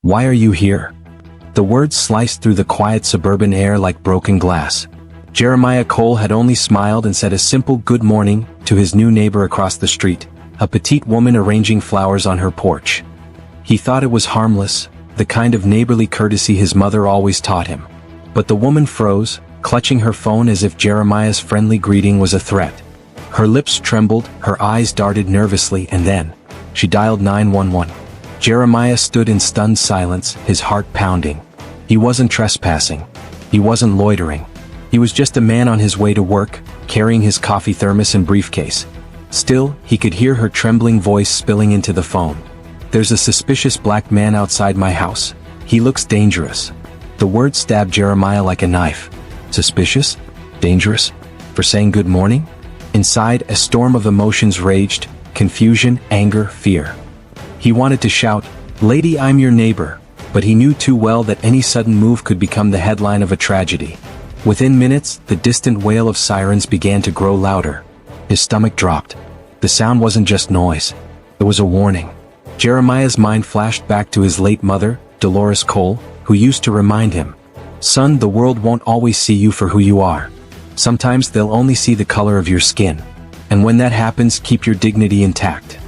Why are you here? The words sliced through the quiet suburban air like broken glass. Jeremiah Cole had only smiled and said a simple good morning to his new neighbor across the street, a petite woman arranging flowers on her porch. He thought it was harmless, the kind of neighborly courtesy his mother always taught him. But the woman froze, clutching her phone as if Jeremiah's friendly greeting was a threat. Her lips trembled, her eyes darted nervously, and then she dialed 911. Jeremiah stood in stunned silence, his heart pounding. He wasn't trespassing. He wasn't loitering. He was just a man on his way to work, carrying his coffee thermos and briefcase. Still, he could hear her trembling voice spilling into the phone. "There's a suspicious black man outside my house. He looks dangerous." The word stabbed Jeremiah like a knife. Suspicious? Dangerous? For saying good morning? Inside, a storm of emotions raged: confusion, anger, fear. He wanted to shout, "Lady, I'm your neighbor," but he knew too well that any sudden move could become the headline of a tragedy. Within minutes, the distant wail of sirens began to grow louder. His stomach dropped. The sound wasn't just noise. It was a warning. Jeremiah's mind flashed back to his late mother, Dolores Cole, who used to remind him, "Son, the world won't always see you for who you are. Sometimes they'll only see the color of your skin. And when that happens, keep your dignity intact."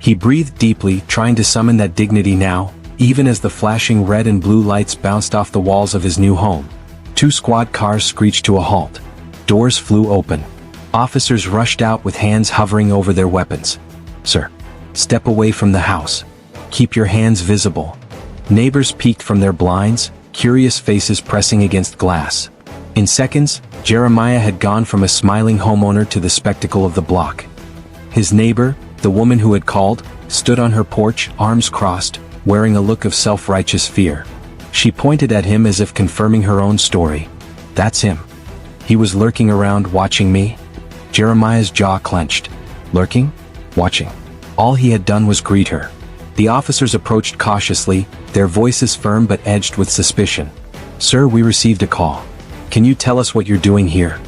He breathed deeply, trying to summon that dignity now, even as the flashing red and blue lights bounced off the walls of his new home. Two squad cars screeched to a halt. Doors flew open. Officers rushed out with hands hovering over their weapons. "Sir, step away from the house. Keep your hands visible." Neighbors peeked from their blinds, curious faces pressing against glass. In seconds, Jeremiah had gone from a smiling homeowner to the spectacle of the block. His neighbor, the woman who had called, stood on her porch, arms crossed, wearing a look of self-righteous fear. She pointed at him as if confirming her own story. "That's him. He was lurking around, watching me." Jeremiah's jaw clenched. Lurking? Watching. All he had done was greet her. The officers approached cautiously, their voices firm but edged with suspicion. "Sir, we received a call. Can you tell us what you're doing here?"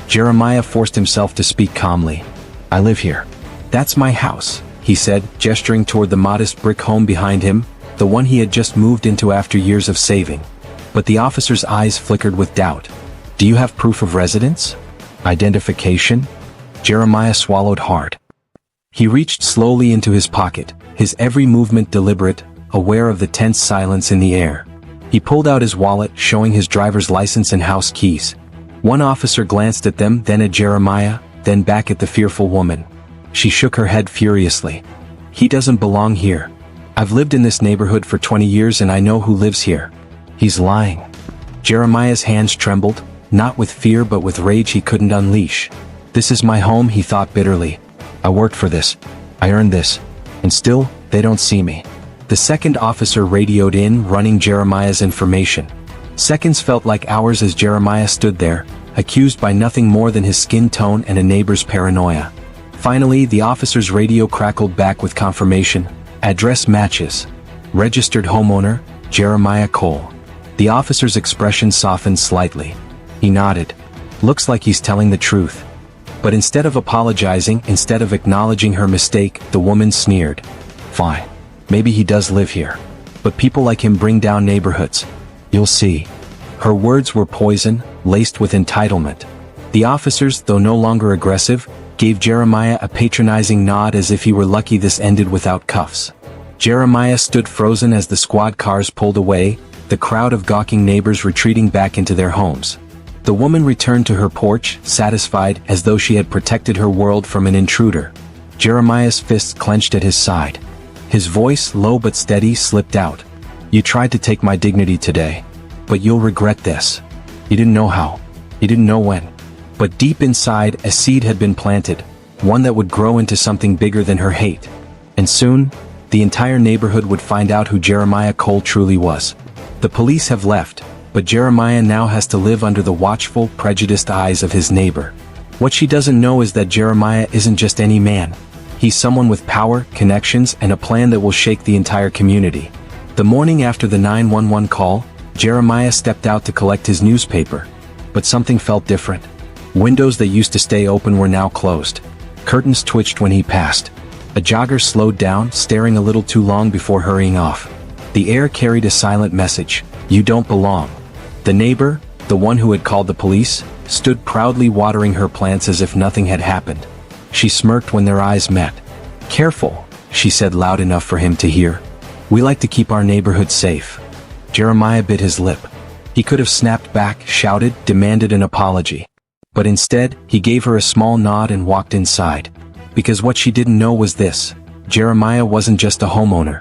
Jeremiah forced himself to speak calmly. "I live here." "That's my house," he said, gesturing toward the modest brick home behind him, the one he had just moved into after years of saving. But the officer's eyes flickered with doubt. "Do you have proof of residence? Identification?" Jeremiah swallowed hard. He reached slowly into his pocket, his every movement deliberate, aware of the tense silence in the air. He pulled out his wallet, showing his driver's license and house keys. One officer glanced at them, then at Jeremiah, then back at the fearful woman. She shook her head furiously. "He doesn't belong here. I've lived in this neighborhood for 20 years and I know who lives here. He's lying." Jeremiah's hands trembled, not with fear but with rage he couldn't unleash. "This is my home," he thought bitterly. "I worked for this. I earned this. And still, they don't see me." The second officer radioed in, running Jeremiah's information. Seconds felt like hours as Jeremiah stood there, accused by nothing more than his skin tone and a neighbor's paranoia. Finally, the officer's radio crackled back with confirmation. "Address matches. Registered homeowner, Jeremiah Cole." The officer's expression softened slightly. He nodded. "Looks like he's telling the truth." But instead of apologizing, instead of acknowledging her mistake, the woman sneered. "Fine. Maybe he does live here. But people like him bring down neighborhoods. You'll see." Her words were poison, laced with entitlement. The officers, though no longer aggressive, gave Jeremiah a patronizing nod as if he were lucky this ended without cuffs. Jeremiah stood frozen as the squad cars pulled away, the crowd of gawking neighbors retreating back into their homes. The woman returned to her porch, satisfied, as though she had protected her world from an intruder. Jeremiah's fists clenched at his side. His voice, low but steady, slipped out. "You tried to take my dignity today. But you'll regret this. You didn't know how. You didn't know when. But deep inside, a seed had been planted, one that would grow into something bigger than her hate. And soon, the entire neighborhood would find out who Jeremiah Cole truly was. The police have left, but Jeremiah now has to live under the watchful, prejudiced eyes of his neighbor. What she doesn't know is that Jeremiah isn't just any man. He's someone with power, connections, and a plan that will shake the entire community. The morning after the 911 call, Jeremiah stepped out to collect his newspaper. But something felt different. Windows that used to stay open were now closed. Curtains twitched when he passed. A jogger slowed down, staring a little too long before hurrying off. The air carried a silent message: you don't belong. The neighbor, the one who had called the police, stood proudly watering her plants as if nothing had happened. She smirked when their eyes met. "Careful," she said loud enough for him to hear. "We like to keep our neighborhood safe." Jeremiah bit his lip. He could have snapped back, shouted, demanded an apology. But instead, he gave her a small nod and walked inside. Because what she didn't know was this: Jeremiah wasn't just a homeowner.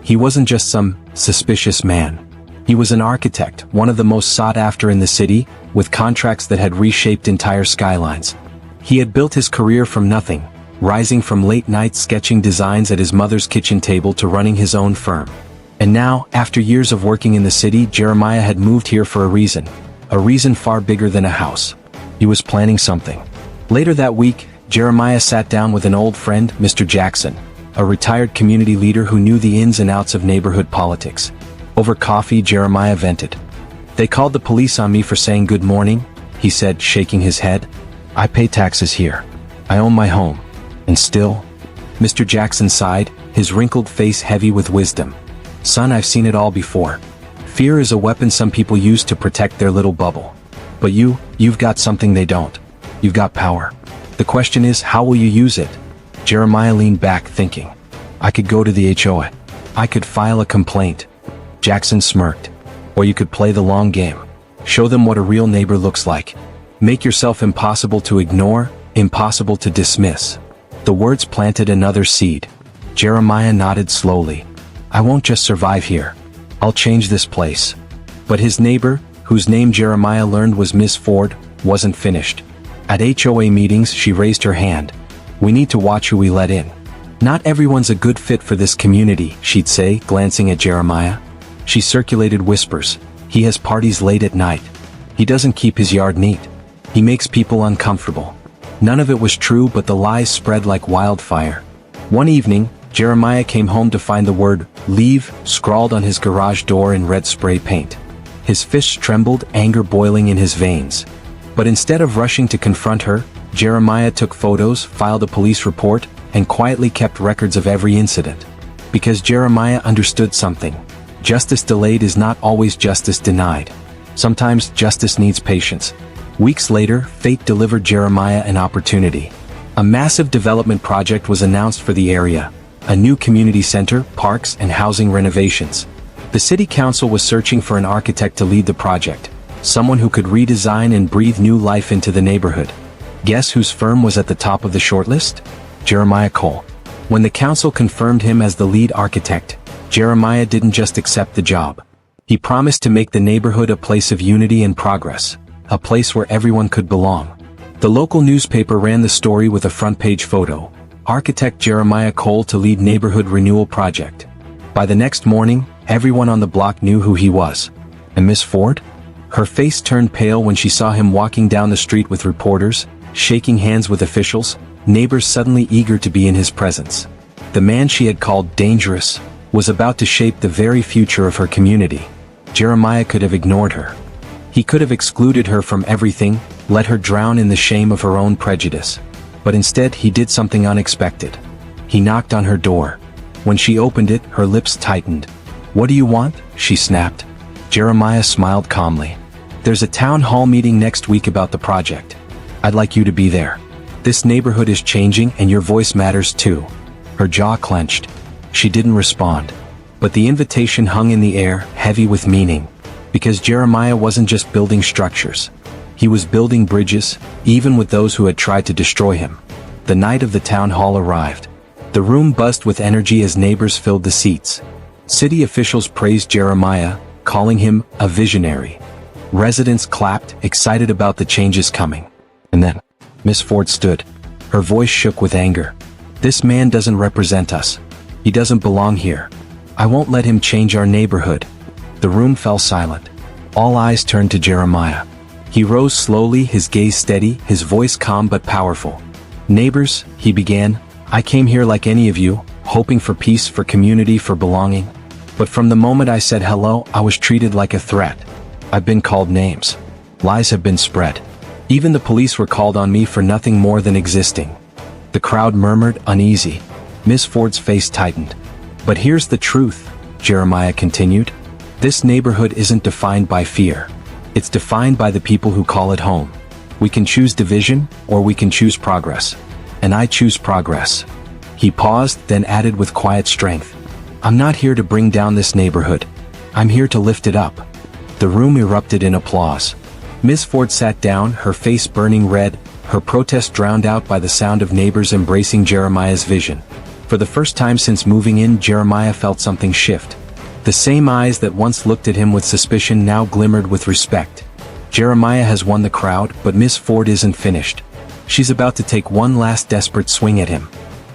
He wasn't just some suspicious man. He was an architect, one of the most sought after in the city, with contracts that had reshaped entire skylines. He had built his career from nothing, rising from late-night sketching designs at his mother's kitchen table to running his own firm. And now, after years of working in the city, Jeremiah had moved here for a reason far bigger than a house. He was planning something. Later that week, Jeremiah sat down with an old friend, Mr. Jackson, a retired community leader who knew the ins and outs of neighborhood politics. Over coffee, Jeremiah vented. "They called the police on me for saying good morning," he said, shaking his head. "I pay taxes here. I own my home. And still..." Mr. Jackson sighed, his wrinkled face heavy with wisdom. "Son, I've seen it all before. Fear is a weapon some people use to protect their little bubble. But you've got something they don't. You've got power. The question is, how will you use it?" Jeremiah leaned back, thinking. "I could go to the HOA. I could file a complaint." Jackson smirked. "Or you could play the long game. Show them what a real neighbor looks like. Make yourself impossible to ignore, impossible to dismiss." The words planted another seed. Jeremiah nodded slowly. "I won't just survive here. I'll change this place." But his neighbor, whose name Jeremiah learned was Miss Ford, wasn't finished. At HOA meetings, she raised her hand. "We need to watch who we let in. Not everyone's a good fit for this community," she'd say, glancing at Jeremiah. She circulated whispers. "He has parties late at night. He doesn't keep his yard neat. He makes people uncomfortable." None of it was true, but the lies spread like wildfire. One evening, Jeremiah came home to find the word "leave" scrawled on his garage door in red spray paint. His fists trembled, anger boiling in his veins. But instead of rushing to confront her, Jeremiah took photos, filed a police report, and quietly kept records of every incident. Because Jeremiah understood something. Justice delayed is not always justice denied. Sometimes justice needs patience. Weeks later, fate delivered Jeremiah an opportunity. A massive development project was announced for the area. A new community center, parks, and housing renovations. The city council was searching for an architect to lead the project. Someone who could redesign and breathe new life into the neighborhood. Guess whose firm was at the top of the shortlist? Jeremiah Cole. When the council confirmed him as the lead architect, Jeremiah didn't just accept the job. He promised to make the neighborhood a place of unity and progress, a place where everyone could belong. The local newspaper ran the story with a front-page photo: Architect Jeremiah Cole to lead neighborhood renewal project. By the next morning, everyone on the block knew who he was. And Miss Ford? Her face turned pale when she saw him walking down the street with reporters, shaking hands with officials, neighbors suddenly eager to be in his presence. The man she had called dangerous was about to shape the very future of her community. Jeremiah could have ignored her. He could have excluded her from everything, let her drown in the shame of her own prejudice. But instead he did something unexpected. He knocked on her door. When she opened it, her lips tightened. "What do you want?" she snapped. Jeremiah smiled calmly. "There's a town hall meeting next week about the project. I'd like you to be there. This neighborhood is changing and your voice matters too." Her jaw clenched. She didn't respond. But the invitation hung in the air, heavy with meaning. Because Jeremiah wasn't just building structures. He was building bridges, even with those who had tried to destroy him. The night of the town hall arrived. The room buzzed with energy as neighbors filled the seats. City officials praised Jeremiah, calling him a visionary. Residents clapped, excited about the changes coming. And then, Miss Ford stood. Her voice shook with anger. "This man doesn't represent us. He doesn't belong here. I won't let him change our neighborhood." The room fell silent. All eyes turned to Jeremiah. He rose slowly, his gaze steady, his voice calm but powerful. "Neighbors," he began, "I came here like any of you, hoping for peace, for community, for belonging. But from the moment I said hello, I was treated like a threat. I've been called names. Lies have been spread. Even the police were called on me for nothing more than existing." The crowd murmured, uneasy. Miss Ford's face tightened. "But here's the truth. Jeremiah continued. This neighborhood isn't defined by fear. It's defined by the people who call it home. We can choose division, or we can choose progress. And I choose progress. He paused, then added with quiet strength. I'm not here to bring down this neighborhood. I'm here to lift it up. The room erupted in applause. Ms. Ford sat down, her face burning red, her protest drowned out by the sound of neighbors embracing Jeremiah's vision. For the first time since moving in, Jeremiah felt something shift. The same eyes that once looked at him with suspicion now glimmered with respect. Jeremiah has won the crowd, but Miss Ford isn't finished. She's about to take one last desperate swing at him.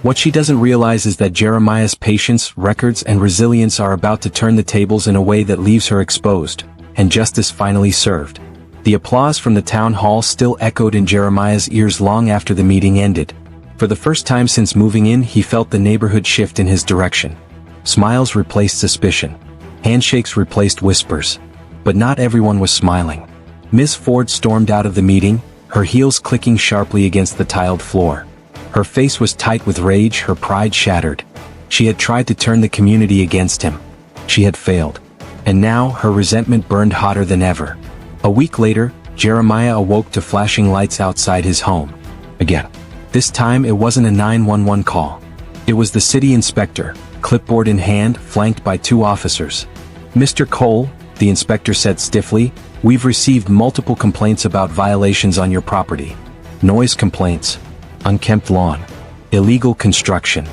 What she doesn't realize is that Jeremiah's patience, records, and resilience are about to turn the tables in a way that leaves her exposed, and justice finally served. The applause from the town hall still echoed in Jeremiah's ears long after the meeting ended. For the first time since moving in, he felt the neighborhood shift in his direction. Smiles replaced suspicion. Handshakes replaced whispers. But not everyone was smiling. Miss Ford stormed out of the meeting, her heels clicking sharply against the tiled floor. Her face was tight with rage, her pride shattered. She had tried to turn the community against him. She had failed. And now, her resentment burned hotter than ever. A week later, Jeremiah awoke to flashing lights outside his home. Again. This time it wasn't a 911 call. It was the city inspector, clipboard in hand, flanked by two officers. Mr. Cole, the inspector said stiffly, we've received multiple complaints about violations on your property. Noise complaints, unkempt lawn, illegal construction.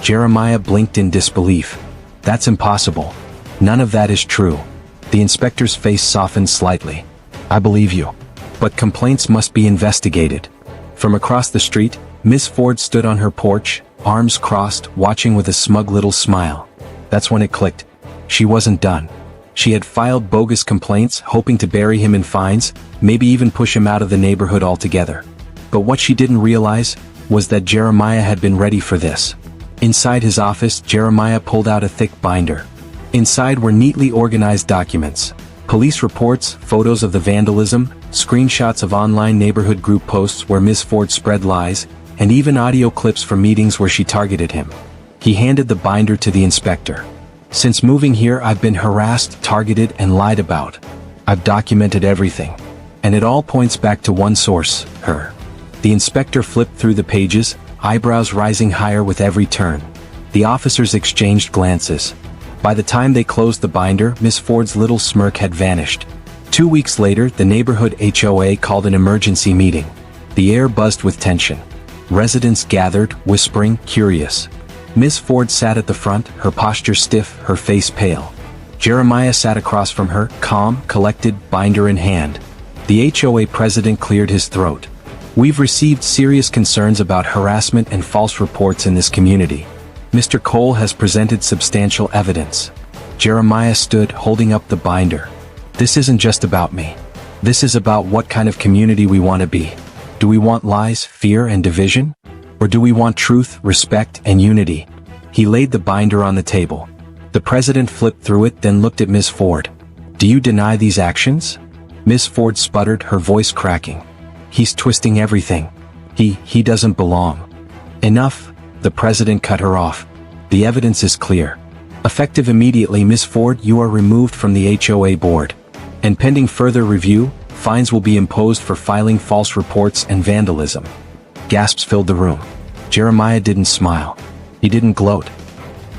Jeremiah blinked in disbelief. That's impossible. None of that is true. The inspector's face softened slightly. I believe you. But complaints must be investigated. From across the street, Miss Ford stood on her porch, arms crossed, watching with a smug little smile. That's when it clicked. She wasn't done. She had filed bogus complaints, hoping to bury him in fines, maybe even push him out of the neighborhood altogether. But what she didn't realize was that Jeremiah had been ready for this. Inside his office, Jeremiah pulled out a thick binder. Inside were neatly organized documents. Police reports, photos of the vandalism, screenshots of online neighborhood group posts where Miss Ford spread lies, and even audio clips from meetings where she targeted him. He handed the binder to the inspector. Since moving here, I've been harassed, targeted, and lied about. I've documented everything. And it all points back to one source, her. The inspector flipped through the pages, eyebrows rising higher with every turn. The officers exchanged glances. By the time they closed the binder, Miss Ford's little smirk had vanished. 2 weeks later, the neighborhood HOA called an emergency meeting. The air buzzed with tension. Residents gathered, whispering, curious. Miss Ford sat at the front, her posture stiff, her face pale. Jeremiah sat across from her, calm, collected, binder in hand. The HOA president cleared his throat. We've received serious concerns about harassment and false reports in this community. Mr. Cole has presented substantial evidence. Jeremiah stood, holding up the binder. This isn't just about me. This is about what kind of community we want to be. Do we want lies, fear, and division? Or do we want truth, respect, and unity? He laid the binder on the table. The president flipped through it, then looked at Miss Ford. Do you deny these actions? Miss Ford sputtered, her voice cracking. He's twisting everything. He doesn't belong. Enough. The president cut her off. The evidence is clear. Effective immediately, Miss Ford, you are removed from the HOA board. And pending further review, fines will be imposed for filing false reports and vandalism. Gasps filled the room. Jeremiah didn't smile. He didn't gloat.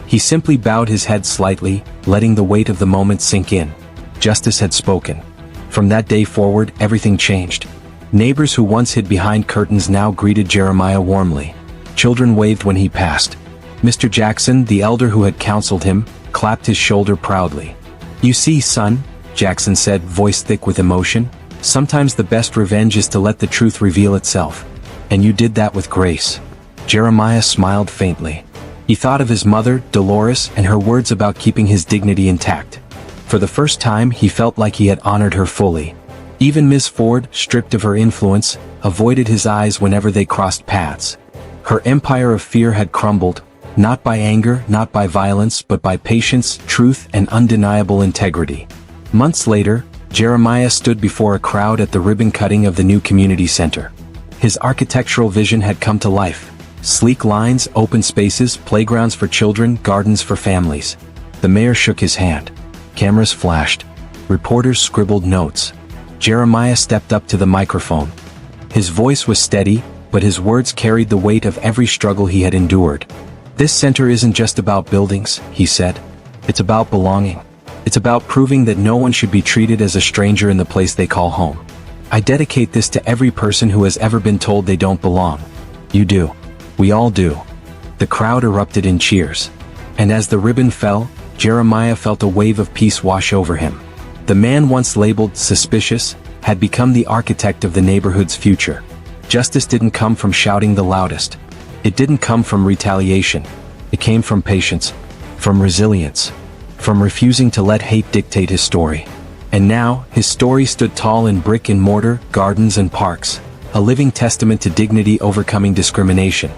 He simply bowed his head slightly, letting the weight of the moment sink in. Justice had spoken. From that day forward, everything changed. Neighbors who once hid behind curtains now greeted Jeremiah warmly. Children waved when he passed. Mr. Jackson, the elder who had counseled him, clapped his shoulder proudly. You see, son, Jackson said, voice thick with emotion, sometimes the best revenge is to let the truth reveal itself. And you did that with grace. Jeremiah smiled faintly. He thought of his mother, Dolores, and her words about keeping his dignity intact. For the first time, he felt like he had honored her fully. Even Miss Ford, stripped of her influence, avoided his eyes whenever they crossed paths. Her empire of fear had crumbled, not by anger, not by violence, but by patience, truth, and undeniable integrity. Months later, Jeremiah stood before a crowd at the ribbon cutting of the new community center. His architectural vision had come to life. Sleek lines, open spaces, playgrounds for children, gardens for families. The mayor shook his hand. Cameras flashed. Reporters scribbled notes. Jeremiah stepped up to the microphone. His voice was steady, but his words carried the weight of every struggle he had endured. "This center isn't just about buildings," he said. "It's about belonging. It's about proving that no one should be treated as a stranger in the place they call home. I dedicate this to every person who has ever been told they don't belong. You do. We all do." The crowd erupted in cheers. And as the ribbon fell, Jeremiah felt a wave of peace wash over him. The man once labeled suspicious had become the architect of the neighborhood's future. Justice didn't come from shouting the loudest. It didn't come from retaliation. It came from patience, from resilience, from refusing to let hate dictate his story. And now, his story stood tall in brick and mortar, gardens and parks, a living testament to dignity overcoming discrimination.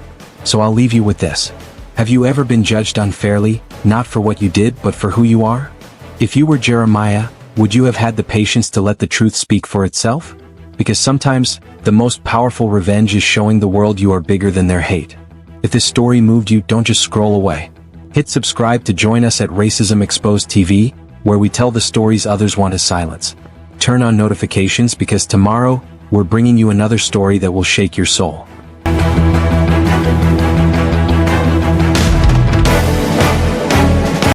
So I'll leave you with this. Have you ever been judged unfairly, not for what you did but for who you are? If you were Jeremiah, would you have had the patience to let the truth speak for itself? Because sometimes, the most powerful revenge is showing the world you are bigger than their hate. If this story moved you, don't just scroll away. Hit subscribe to join us at Racism Exposed TV, where we tell the stories others want to silence. Turn on notifications because tomorrow, we're bringing you another story that will shake your soul.